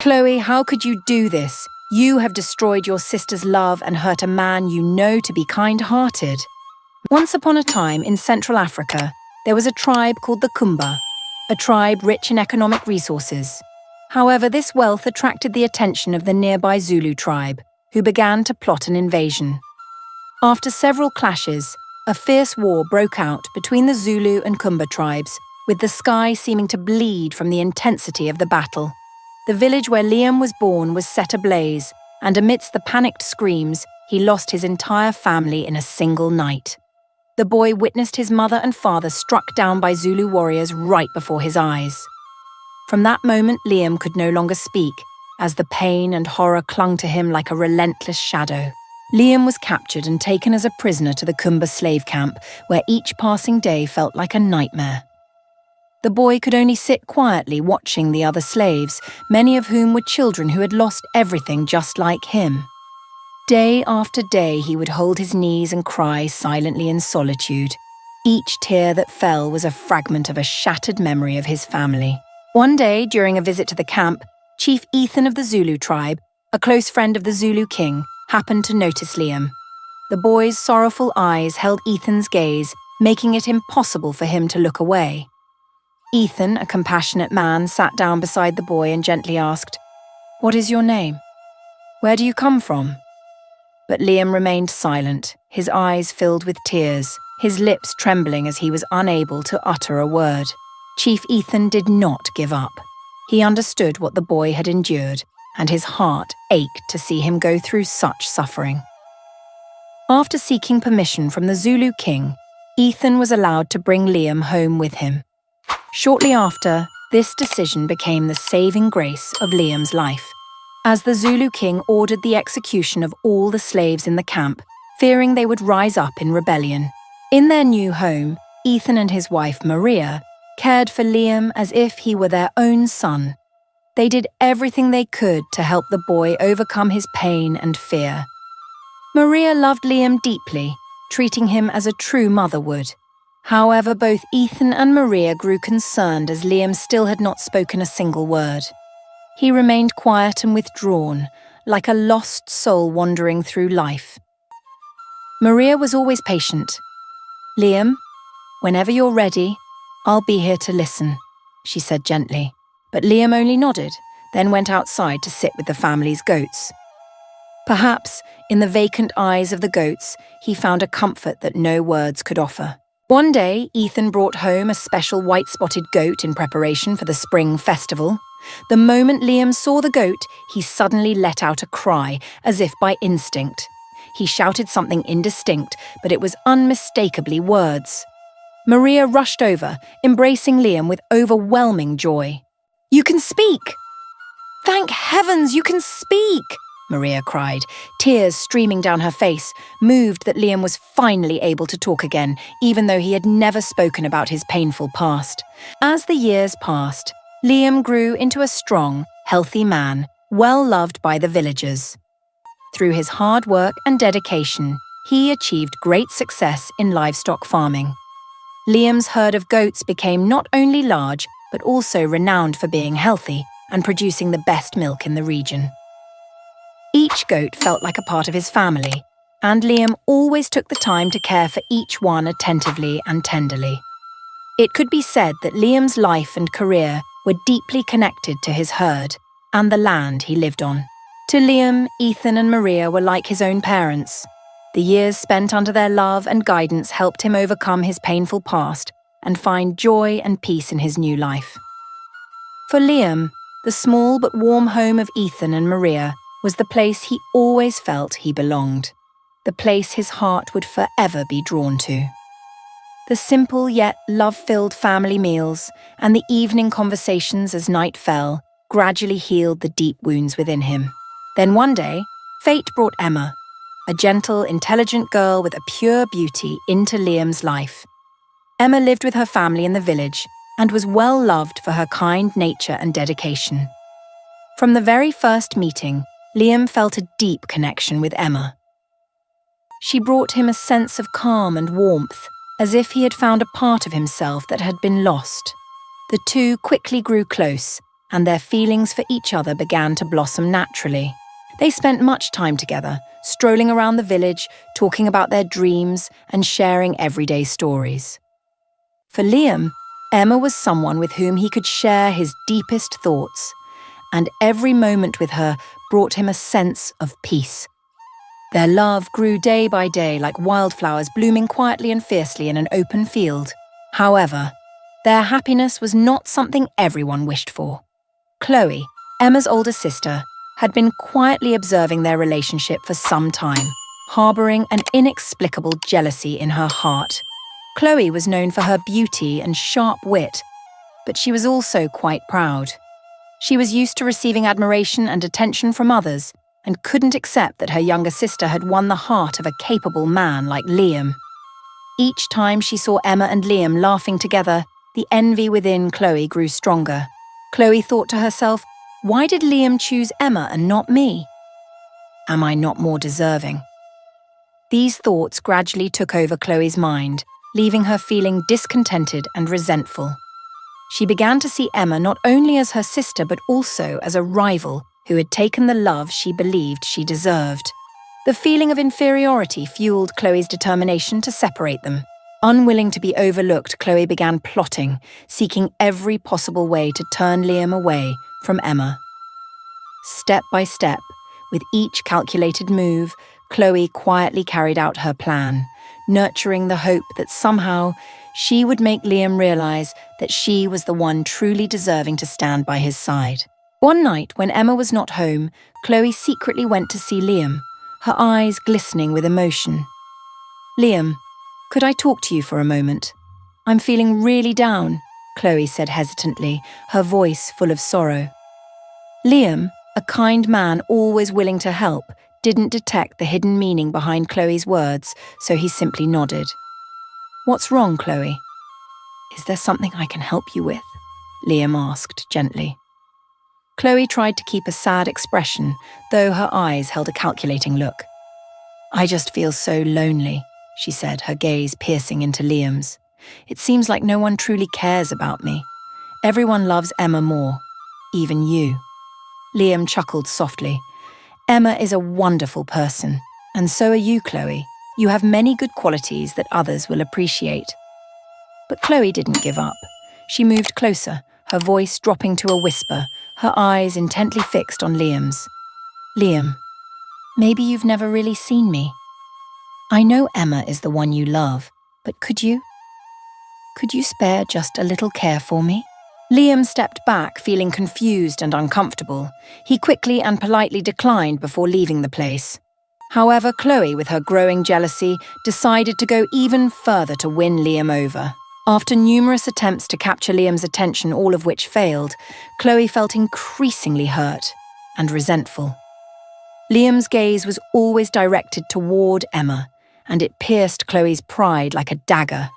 Chloe, how could you do this? You have destroyed your sister's love and hurt a man you know to be kind-hearted. Once upon a time in Central Africa, there was a tribe called the Kumba, a tribe rich in economic resources. However, this wealth attracted the attention of the nearby Zulu tribe, who began to plot an invasion. After several clashes, a fierce war broke out between the Zulu and Kumba tribes, with the sky seeming to bleed from the intensity of the battle. The village where Liam was born was set ablaze, and amidst the panicked screams, he lost his entire family in a single night. The boy witnessed his mother and father struck down by Zulu warriors right before his eyes. From that moment, Liam could no longer speak, as the pain and horror clung to him like a relentless shadow. Liam was captured and taken as a prisoner to the Kumba slave camp, where each passing day felt like a nightmare. The boy could only sit quietly watching the other slaves, many of whom were children who had lost everything just like him. Day after day he would hold his knees and cry silently in solitude. Each tear that fell was a fragment of a shattered memory of his family. One day, during a visit to the camp, Chief Ethan of the Zulu tribe, a close friend of the Zulu king, happened to notice Liam. The boy's sorrowful eyes held Ethan's gaze, making it impossible for him to look away. Ethan, a compassionate man, sat down beside the boy and gently asked, "What is your name? Where do you come from?" But Liam remained silent, his eyes filled with tears, his lips trembling as he was unable to utter a word. Chief Ethan did not give up. He understood what the boy had endured, and his heart ached to see him go through such suffering. After seeking permission from the Zulu king, Ethan was allowed to bring Liam home with him. Shortly after, this decision became the saving grace of Liam's life, as the Zulu king ordered the execution of all the slaves in the camp, fearing they would rise up in rebellion. In their new home, Ethan and his wife Maria cared for Liam as if he were their own son. They did everything they could to help the boy overcome his pain and fear. Maria loved Liam deeply, treating him as a true mother would. However, both Ethan and Maria grew concerned as Liam still had not spoken a single word. He remained quiet and withdrawn, like a lost soul wandering through life. Maria was always patient. "Liam, whenever you're ready, I'll be here to listen," she said gently. But Liam only nodded, then went outside to sit with the family's goats. Perhaps, in the vacant eyes of the goats, he found a comfort that no words could offer. One day, Ethan brought home a special white-spotted goat in preparation for the spring festival. The moment Liam saw the goat, he suddenly let out a cry, as if by instinct. He shouted something indistinct, but it was unmistakably words. Maria rushed over, embracing Liam with overwhelming joy. "You can speak!" "Thank heavens, you can speak!" Maria cried, tears streaming down her face, moved that Liam was finally able to talk again, even though he had never spoken about his painful past. As the years passed, Liam grew into a strong, healthy man, well loved by the villagers. Through his hard work and dedication, he achieved great success in livestock farming. Liam's herd of goats became not only large, but also renowned for being healthy and producing the best milk in the region. Each goat felt like a part of his family, and Liam always took the time to care for each one attentively and tenderly. It could be said that Liam's life and career were deeply connected to his herd and the land he lived on. To Liam, Ethan and Maria were like his own parents. The years spent under their love and guidance helped him overcome his painful past and find joy and peace in his new life. For Liam, the small but warm home of Ethan and Maria was the place he always felt he belonged, the place his heart would forever be drawn to. The simple yet love-filled family meals and the evening conversations as night fell gradually healed the deep wounds within him. Then one day, fate brought Emma, a gentle, intelligent girl with a pure beauty, into Liam's life. Emma lived with her family in the village and was well loved for her kind nature and dedication. From the very first meeting, Liam felt a deep connection with Emma. She brought him a sense of calm and warmth, as if he had found a part of himself that had been lost. The two quickly grew close, and their feelings for each other began to blossom naturally. They spent much time together, strolling around the village, talking about their dreams and sharing everyday stories. For Liam, Emma was someone with whom he could share his deepest thoughts, and every moment with her brought him a sense of peace. Their love grew day by day like wildflowers blooming quietly and fiercely in an open field. However, their happiness was not something everyone wished for. Chloe, Emma's older sister, had been quietly observing their relationship for some time, harboring an inexplicable jealousy in her heart. Chloe was known for her beauty and sharp wit, but she was also quite proud. She was used to receiving admiration and attention from others, and couldn't accept that her younger sister had won the heart of a capable man like Liam. Each time she saw Emma and Liam laughing together, the envy within Chloe grew stronger. Chloe thought to herself, why did Liam choose Emma and not me? Am I not more deserving? These thoughts gradually took over Chloe's mind, leaving her feeling discontented and resentful. She began to see Emma not only as her sister but also as a rival who had taken the love she believed she deserved. The feeling of inferiority fueled Chloe's determination to separate them. Unwilling to be overlooked, Chloe began plotting, seeking every possible way to turn Liam away from Emma. Step by step, with each calculated move, Chloe quietly carried out her plan, nurturing the hope that somehow she would make Liam realize that she was the one truly deserving to stand by his side. One night, when Emma was not home, Chloe secretly went to see Liam, her eyes glistening with emotion. "Liam, could I talk to you for a moment? I'm feeling really down," Chloe said hesitantly, her voice full of sorrow. Liam, a kind man always willing to help, didn't detect the hidden meaning behind Chloe's words, so he simply nodded. "What's wrong, Chloe?" "Is there something I can help you with?" Liam asked gently. Chloe tried to keep a sad expression, though her eyes held a calculating look. "I just feel so lonely," she said, her gaze piercing into Liam's. "It seems like no one truly cares about me. Everyone loves Emma more, even you." Liam chuckled softly. "Emma is a wonderful person, and so are you, Chloe. You have many good qualities that others will appreciate." But Chloe didn't give up. She moved closer, her voice dropping to a whisper, her eyes intently fixed on Liam's. "Liam, maybe you've never really seen me. I know Emma is the one you love, but could you spare just a little care for me?" Liam stepped back, feeling confused and uncomfortable. He quickly and politely declined before leaving the place. However, Chloe, with her growing jealousy, decided to go even further to win Liam over. After numerous attempts to capture Liam's attention, all of which failed, Chloe felt increasingly hurt and resentful. Liam's gaze was always directed toward Emma, and it pierced Chloe's pride like a dagger.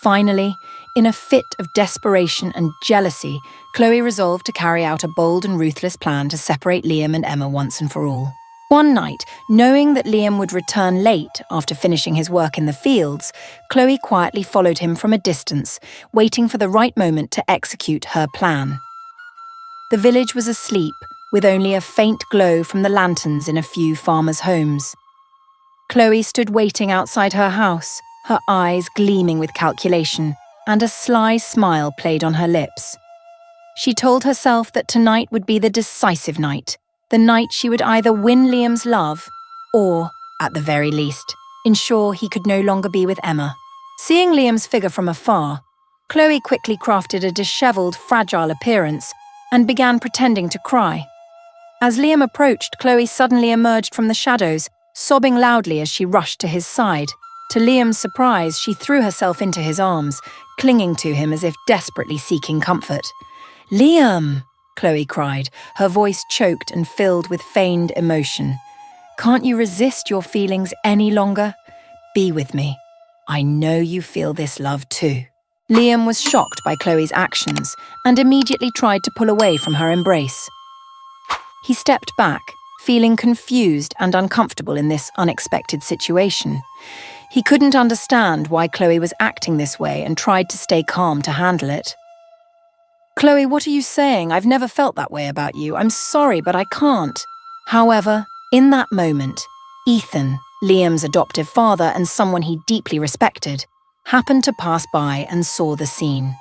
Finally, in a fit of desperation and jealousy, Chloe resolved to carry out a bold and ruthless plan to separate Liam and Emma once and for all. One night, knowing that Liam would return late after finishing his work in the fields, Chloe quietly followed him from a distance, waiting for the right moment to execute her plan. The village was asleep, with only a faint glow from the lanterns in a few farmers' homes. Chloe stood waiting outside her house, her eyes gleaming with calculation, and a sly smile played on her lips. She told herself that tonight would be the decisive night, the night she would either win Liam's love or, at the very least, ensure he could no longer be with Emma. Seeing Liam's figure from afar, Chloe quickly crafted a disheveled, fragile appearance and began pretending to cry. As Liam approached, Chloe suddenly emerged from the shadows, sobbing loudly as she rushed to his side. To Liam's surprise, she threw herself into his arms, clinging to him as if desperately seeking comfort. "Liam!" Chloe cried, her voice choked and filled with feigned emotion. "Can't you resist your feelings any longer? Be with me. I know you feel this love too." Liam was shocked by Chloe's actions and immediately tried to pull away from her embrace. He stepped back, feeling confused and uncomfortable in this unexpected situation. He couldn't understand why Chloe was acting this way and tried to stay calm to handle it. Chloe, what are you saying? I've never felt that way about you. I'm sorry, but I can't. However, in that moment, Ethan, Liam's adoptive father and someone he deeply respected, happened to pass by and saw the scene.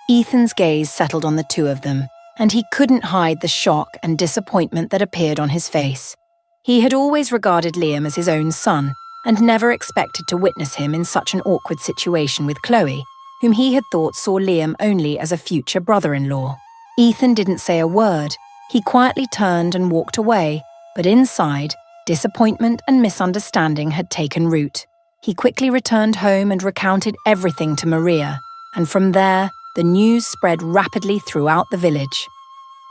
Ethan's gaze settled on the two of them, and he couldn't hide the shock and disappointment that appeared on his face. He had always regarded Liam as his own son, and never expected to witness him in such an awkward situation with Chloe, whom he had thought saw Liam only as a future brother-in-law. Ethan didn't say a word. He quietly turned and walked away, but inside, disappointment and misunderstanding had taken root. He quickly returned home and recounted everything to Maria, and from there, the news spread rapidly throughout the village.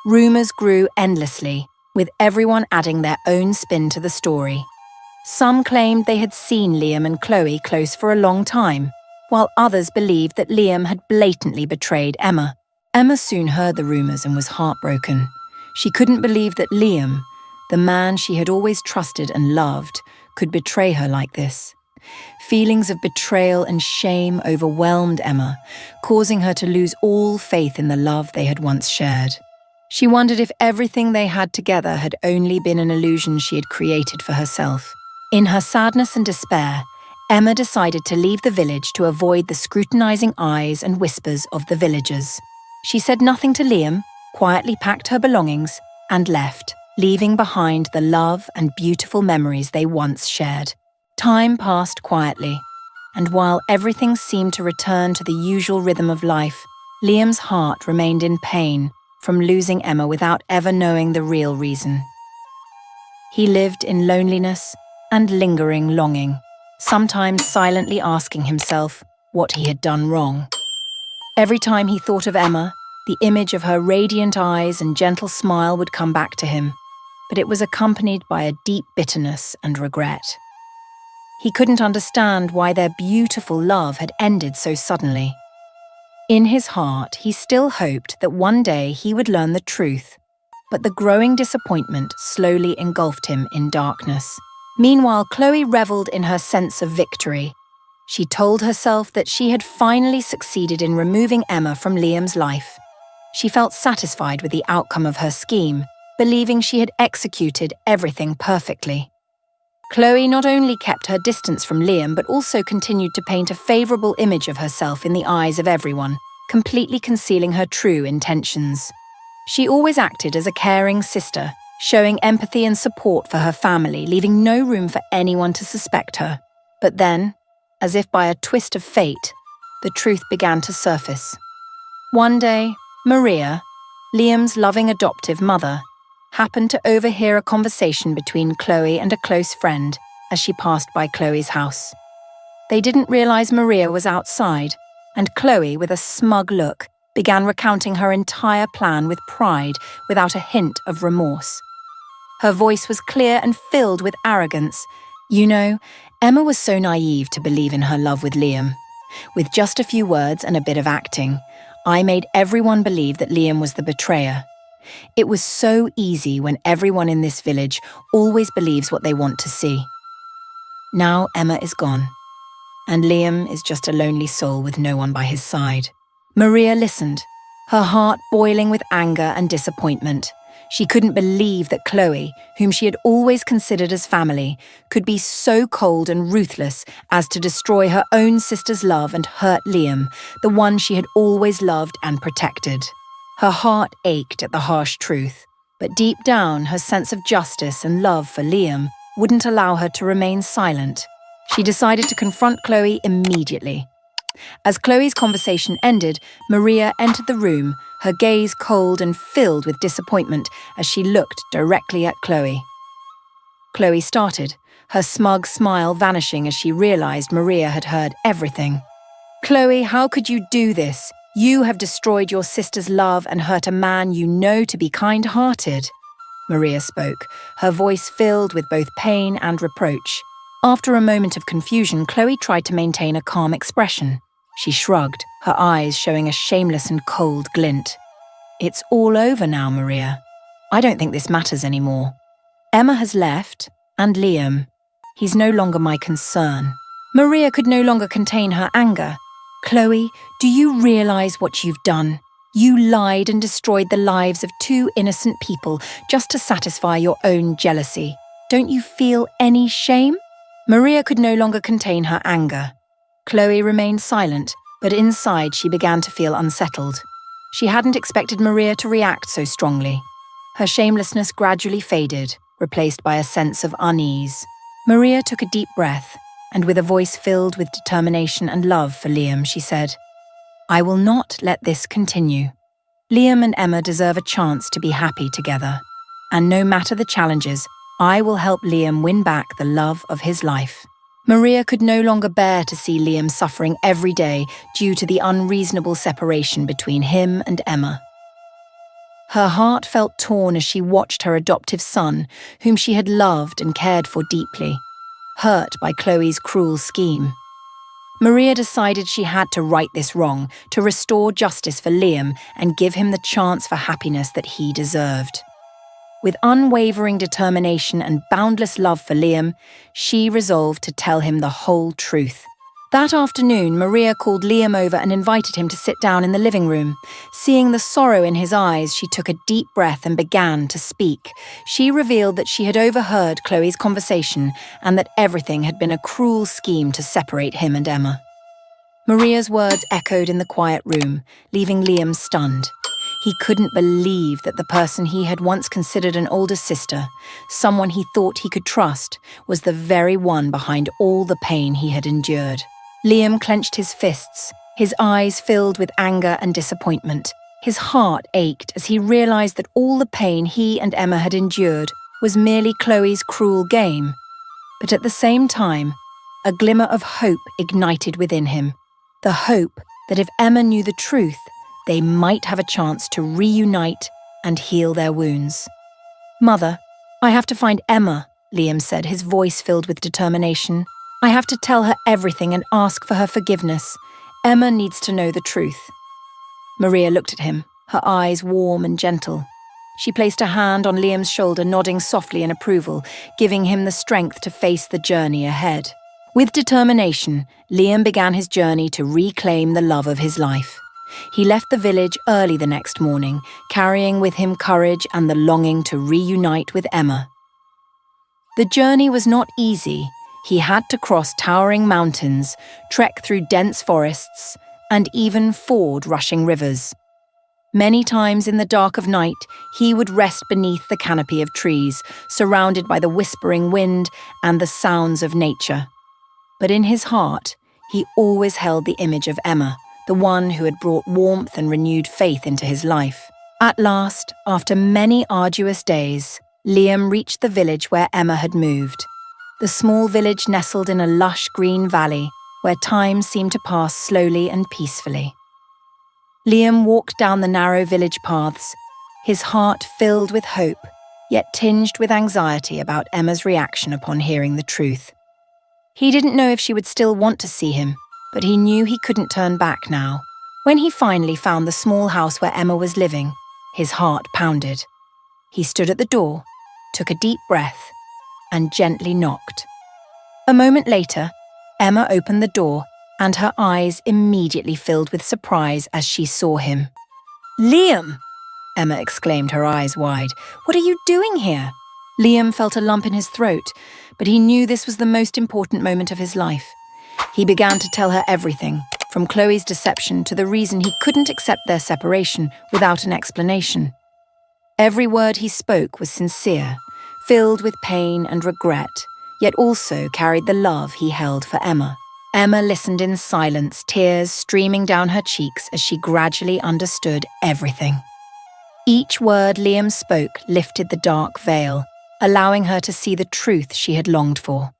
Rumours grew endlessly, with everyone adding their own spin to the story. Some claimed they had seen Liam and Chloe close for a long time, while others believed that Liam had blatantly betrayed Emma. Emma soon heard the rumours and was heartbroken. She couldn't believe that Liam, the man she had always trusted and loved, could betray her like this. Feelings of betrayal and shame overwhelmed Emma, causing her to lose all faith in the love they had once shared. She wondered if everything they had together had only been an illusion she had created for herself. In her sadness and despair, Emma decided to leave the village to avoid the scrutinizing eyes and whispers of the villagers. She said nothing to Liam, quietly packed her belongings, and left, leaving behind the love and beautiful memories they once shared. Time passed quietly, and while everything seemed to return to the usual rhythm of life, Liam's heart remained in pain from losing Emma without ever knowing the real reason. He lived in loneliness and lingering longing, sometimes silently asking himself what he had done wrong. Every time he thought of Emma, the image of her radiant eyes and gentle smile would come back to him, but it was accompanied by a deep bitterness and regret. He couldn't understand why their beautiful love had ended so suddenly. In his heart, he still hoped that one day he would learn the truth, but the growing disappointment slowly engulfed him in darkness. Meanwhile, Chloe reveled in her sense of victory. She told herself that she had finally succeeded in removing Emma from Liam's life. She felt satisfied with the outcome of her scheme, believing she had executed everything perfectly. Chloe not only kept her distance from Liam, but also continued to paint a favourable image of herself in the eyes of everyone, completely concealing her true intentions. She always acted as a caring sister, showing empathy and support for her family, leaving no room for anyone to suspect her. But then, as if by a twist of fate, the truth began to surface. One day, Maria, Liam's loving adoptive mother, happened to overhear a conversation between Chloe and a close friend as she passed by Chloe's house. They didn't realize Maria was outside, and Chloe, with a smug look, began recounting her entire plan with pride without a hint of remorse. Her voice was clear and filled with arrogance. You know, Emma was so naive to believe in her love with Liam. With just a few words and a bit of acting, I made everyone believe that Liam was the betrayer. It was so easy when everyone in this village always believes what they want to see. Now Emma is gone, and Liam is just a lonely soul with no one by his side. Maria listened, her heart boiling with anger and disappointment. She couldn't believe that Chloe, whom she had always considered as family, could be so cold and ruthless as to destroy her own sister's love and hurt Liam, the one she had always loved and protected. Her heart ached at the harsh truth, but deep down her sense of justice and love for Liam wouldn't allow her to remain silent. She decided to confront Chloe immediately. As Chloe's conversation ended, Maria entered the room, her gaze cold and filled with disappointment as she looked directly at Chloe. Chloe started, her smug smile vanishing as she realized Maria had heard everything. "Chloe, how could you do this? You have destroyed your sister's love and hurt a man you know to be kind-hearted." Maria spoke, her voice filled with both pain and reproach. After a moment of confusion, Chloe tried to maintain a calm expression. She shrugged, her eyes showing a shameless and cold glint. "It's all over now, Maria. I don't think this matters anymore. Emma has left, and Liam. He's no longer my concern." Maria could no longer contain her anger. "Chloe, do you realize what you've done? You lied and destroyed the lives of two innocent people just to satisfy your own jealousy. Don't you feel any shame?" Maria could no longer contain her anger. Chloe remained silent, but inside she began to feel unsettled. She hadn't expected Maria to react so strongly. Her shamelessness gradually faded, replaced by a sense of unease. Maria took a deep breath, and with a voice filled with determination and love for Liam, she said, "I will not let this continue. Liam and Emma deserve a chance to be happy together. And no matter the challenges, I will help Liam win back the love of his life." Maria could no longer bear to see Liam suffering every day due to the unreasonable separation between him and Emma. Her heart felt torn as she watched her adoptive son, whom she had loved and cared for deeply, hurt by Chloe's cruel scheme. Maria decided she had to right this wrong, to restore justice for Liam and give him the chance for happiness that he deserved. With unwavering determination and boundless love for Liam, she resolved to tell him the whole truth. That afternoon, Maria called Liam over and invited him to sit down in the living room. Seeing the sorrow in his eyes, she took a deep breath and began to speak. She revealed that she had overheard Chloe's conversation and that everything had been a cruel scheme to separate him and Emma. Maria's words echoed in the quiet room, leaving Liam stunned. He couldn't believe that the person he had once considered an older sister, someone he thought he could trust, was the very one behind all the pain he had endured. Liam clenched his fists, his eyes filled with anger and disappointment. His heart ached as he realized that all the pain he and Emma had endured was merely Chloe's cruel game. But at the same time, a glimmer of hope ignited within him. The hope that if Emma knew the truth, they might have a chance to reunite and heal their wounds. "Mother, I have to find Emma," Liam said, his voice filled with determination. "I have to tell her everything and ask for her forgiveness. Emma needs to know the truth." Maria looked at him, her eyes warm and gentle. She placed a hand on Liam's shoulder, nodding softly in approval, giving him the strength to face the journey ahead. With determination, Liam began his journey to reclaim the love of his life. He left the village early the next morning, carrying with him courage and the longing to reunite with Emma. The journey was not easy. He had to cross towering mountains, trek through dense forests, and even ford rushing rivers. Many times in the dark of night, he would rest beneath the canopy of trees, surrounded by the whispering wind and the sounds of nature. But in his heart, he always held the image of Emma, the one who had brought warmth and renewed faith into his life. At last, after many arduous days, Liam reached the village where Emma had moved. The small village nestled in a lush green valley where time seemed to pass slowly and peacefully. Liam walked down the narrow village paths, his heart filled with hope, yet tinged with anxiety about Emma's reaction upon hearing the truth. He didn't know if she would still want to see him, but he knew he couldn't turn back now. When he finally found the small house where Emma was living, his heart pounded. He stood at the door, took a deep breath, and gently knocked. A moment later, Emma opened the door, and her eyes immediately filled with surprise as she saw him. "Liam!" Emma exclaimed, her eyes wide. "What are you doing here?" Liam felt a lump in his throat, but he knew this was the most important moment of his life. He began to tell her everything, from Chloe's deception to the reason he couldn't accept their separation without an explanation. Every word he spoke was sincere, filled with pain and regret, yet also carried the love he held for Emma. Emma listened in silence, tears streaming down her cheeks as she gradually understood everything. Each word Liam spoke lifted the dark veil, allowing her to see the truth she had longed for.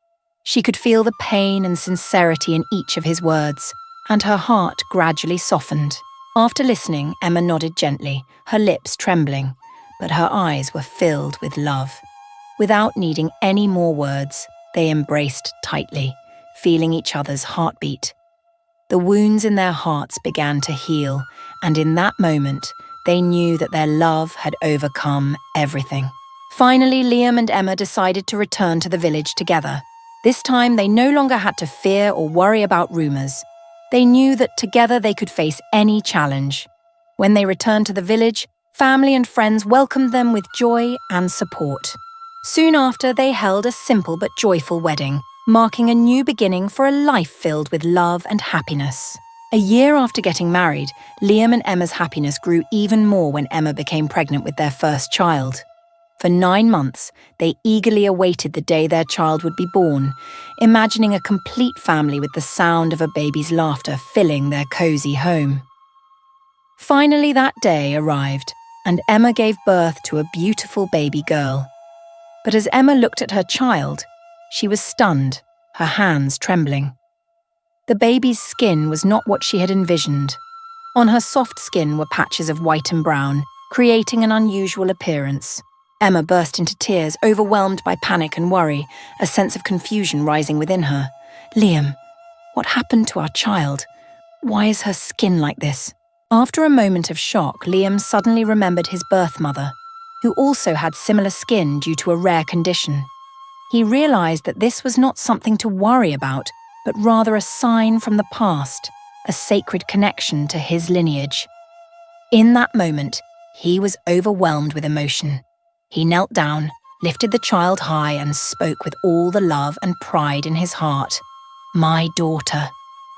She could feel the pain and sincerity in each of his words, and her heart gradually softened. After listening, Emma nodded gently, her lips trembling, but her eyes were filled with love. Without needing any more words, they embraced tightly, feeling each other's heartbeat. The wounds in their hearts began to heal, and in that moment, they knew that their love had overcome everything. Finally, Liam and Emma decided to return to the village together. This time, they no longer had to fear or worry about rumors. They knew that together they could face any challenge. When they returned to the village, family and friends welcomed them with joy and support. Soon after, they held a simple but joyful wedding, marking a new beginning for a life filled with love and happiness. A year after getting married, Liam and Emma's happiness grew even more when Emma became pregnant with their first child. For 9 months, they eagerly awaited the day their child would be born, imagining a complete family with the sound of a baby's laughter filling their cozy home. Finally, that day arrived, and Emma gave birth to a beautiful baby girl. But as Emma looked at her child, she was stunned, her hands trembling. The baby's skin was not what she had envisioned. On her soft skin were patches of white and brown, creating an unusual appearance. Emma burst into tears, overwhelmed by panic and worry, a sense of confusion rising within her. "Liam, what happened to our child? Why is her skin like this?" After a moment of shock, Liam suddenly remembered his birth mother, who also had similar skin due to a rare condition. He realized that this was not something to worry about, but rather a sign from the past, a sacred connection to his lineage. In that moment, he was overwhelmed with emotion. He knelt down, lifted the child high, and spoke with all the love and pride in his heart. "My daughter,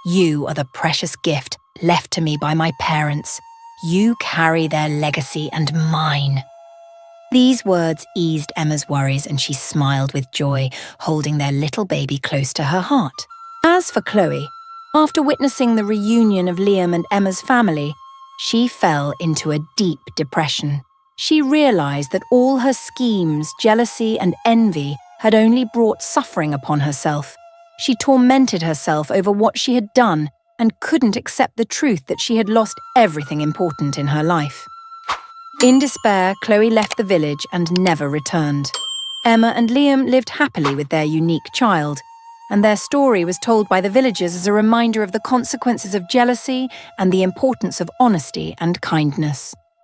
you are the precious gift left to me by my parents. You carry their legacy and mine." These words eased Emma's worries, and she smiled with joy, holding their little baby close to her heart. As for Chloe, after witnessing the reunion of Liam and Emma's family, she fell into a deep depression. She realized that all her schemes, jealousy, and envy had only brought suffering upon herself. She tormented herself over what she had done and couldn't accept the truth that she had lost everything important in her life. In despair, Chloe left the village and never returned. Emma and Liam lived happily with their unique child, and their story was told by the villagers as a reminder of the consequences of jealousy and the importance of honesty and kindness.